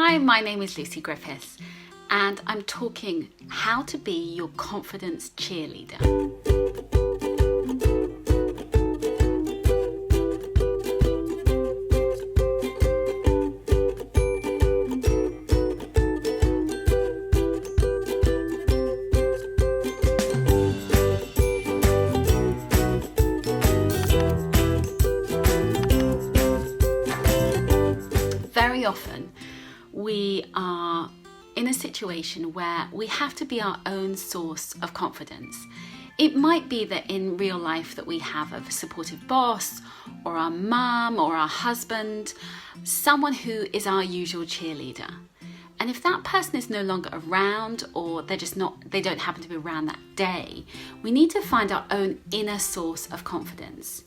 Hi, my name is Lucy Griffiths, and I'm talking how to be your confidence cheerleader. Very often, we are in a situation where we have to be our own source of confidence. It might be that in real life that we have a supportive boss or our mum or our husband, someone who is our usual cheerleader. And if that person is no longer around, or they don't happen to be around that day, we need to find our own inner source of confidence.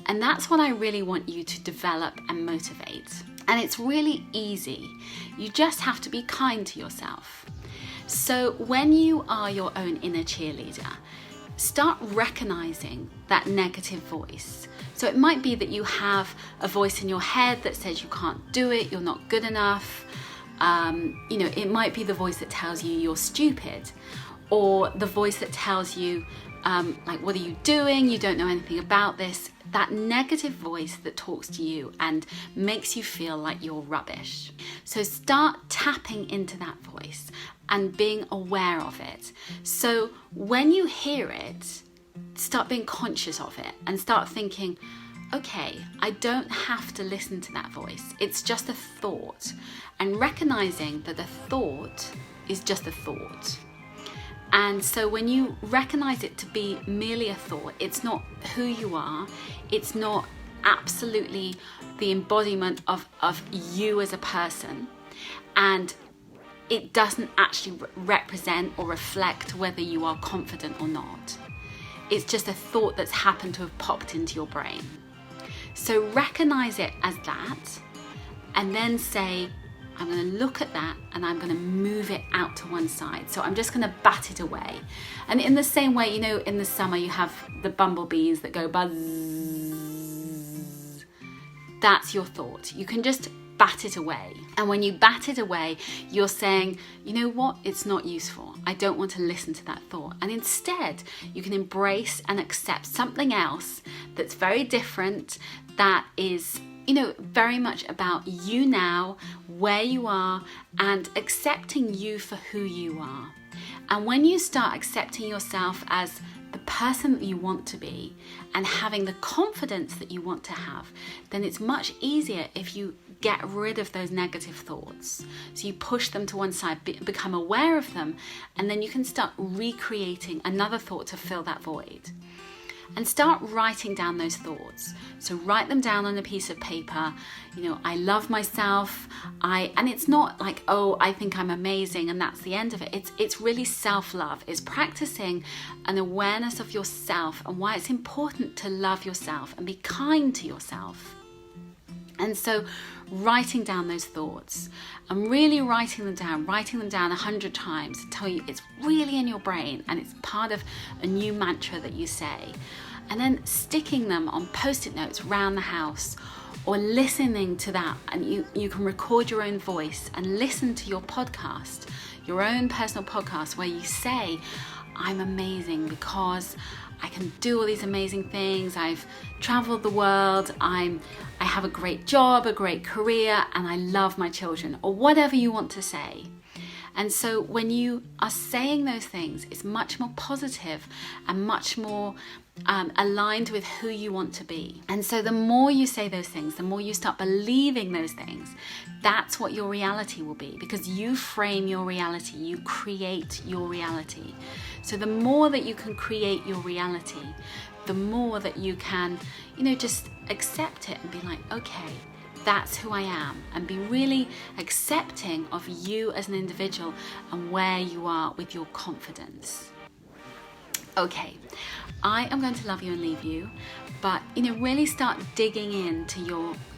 And that's what I really want you to develop and motivate. And it's really easy. You just have to be kind to yourself. So when you are your own inner cheerleader, start recognizing that negative voice. So it might be that you have a voice in your head that says you can't do it, you're not good enough. It might be the voice that tells you you're stupid, or the voice that tells you, what are you doing? You don't know anything about this. That negative voice that talks to you and makes you feel like you're rubbish. So start tapping into that voice and being aware of it. So when you hear it, start being conscious of it and start thinking, okay, I don't have to listen to that voice. It's just a thought. And recognizing that the thought is just a thought. And so when you recognize it to be merely a thought, it's not who you are, it's not absolutely the embodiment of you as a person, and it doesn't actually represent or reflect whether you are confident or not. It's just a thought that's happened to have popped into your brain. So recognize it as that, and then say, I'm going to look at that and I'm going to move it out to one side. So I'm just going to bat it away. And in the same way, in the summer you have the bumblebees that go buzz. That's your thought. You can just bat it away. And when you bat it away, you're saying, you know what? It's not useful. I don't want to listen to that thought. And instead, you can embrace and accept something else that's very different, that is very much about you now, where you are, and accepting you for who you are. And when you start accepting yourself as the person that you want to be and having the confidence that you want to have, then it's much easier if you get rid of those negative thoughts. So you push them to one side, become aware of them, and then you can start recreating another thought to fill that void. And start writing down those thoughts. So write them down on a piece of paper. I love myself. And it's not like, oh, I think I'm amazing and that's the end of it. It's really self-love. It's practicing an awareness of yourself and why it's important to love yourself and be kind to yourself. And so writing down those thoughts and really writing them down 100 times until it's really in your brain and it's part of a new mantra that you say. And then sticking them on post-it notes around the house, or listening to that, and you can record your own voice and listen to your podcast, your own personal podcast, where you say, I'm amazing because I can do all these amazing things. I've traveled the world. I have a great job, a great career, and I love my children, or whatever you want to say. And so when you are saying those things, it's much more positive and much more aligned with who you want to be. And so the more you say those things, the more you start believing those things, that's what your reality will be, because you frame your reality, you create your reality. So the more that you can create your reality, the more that you can, just accept it and be like, okay, that's who I am, and be really accepting of you as an individual and where you are with your confidence. Okay, I am going to love you and leave you, but really start digging into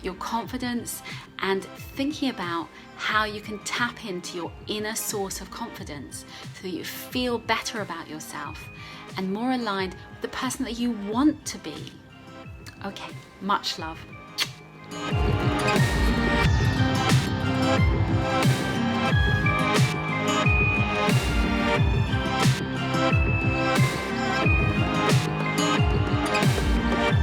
your confidence and thinking about how you can tap into your inner source of confidence so that you feel better about yourself and more aligned with the person that you want to be. Okay, much love.